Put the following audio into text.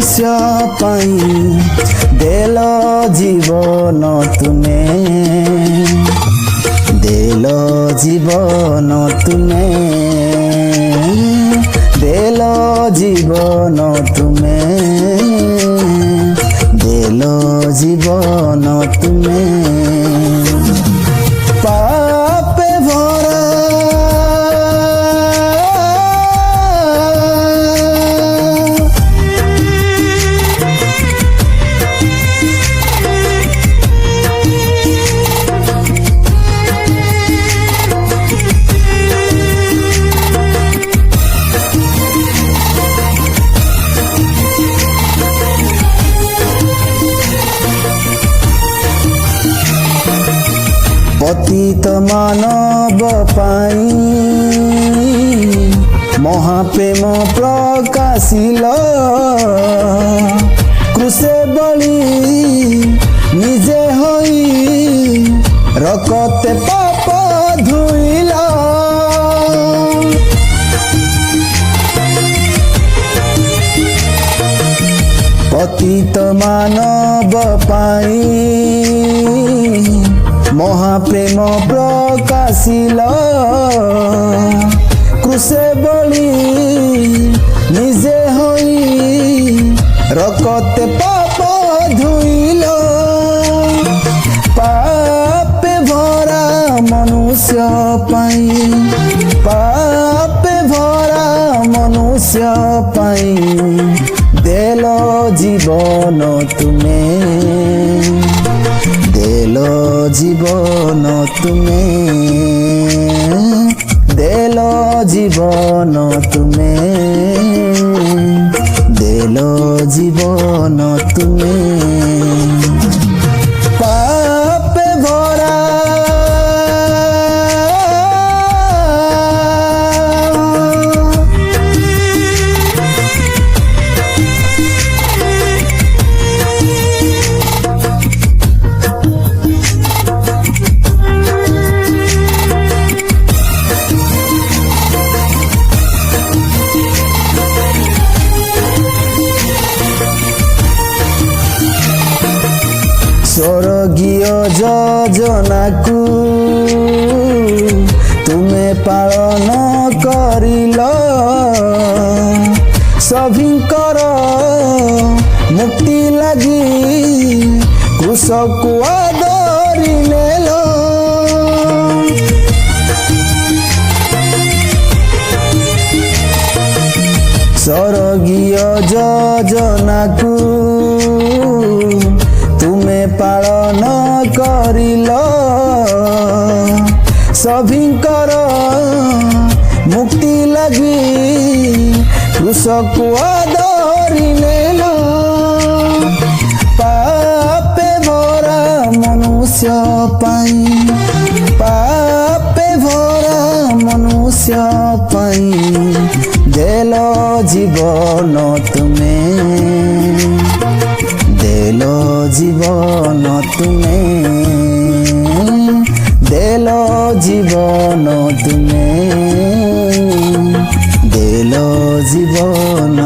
मनुष्य पाई देल जीवन तुमे देल जीवन तुमे देल जीवन तुमे देल जीवन तुमे पापे भरा पतित मानव पाई महाप्रेम प्रकाशिल क्रूसे बलि निजे होई रकते पाप धुइल पतित मानव पाई महाप्रेम प्रकाशिल क्रूसे बलि निजे होई रकते पाप धुइल पापे भरा मनुष्य पाई पापे भरा मनुष्य पाई देल जीवन तुमे देल जीवन तुमे देल जीवन तुमे देल जीवन तुमे पापे भरा स्वर्गीय योजना को तुम्हें पालन करिल सभिंकर मुक्ति लगी क्रूस को आदरी नेल स्वर्गीय योजना को तुम्हें पालन करिल सभिंकर मुक्ति लगी क्रूस को आदरी नेल पापे भरा मनुष्य पाई पापे भरा मनुष्य पाई देल जीवन तुमे देल जीवन तुमे देल जीवन तुमे देल जीवन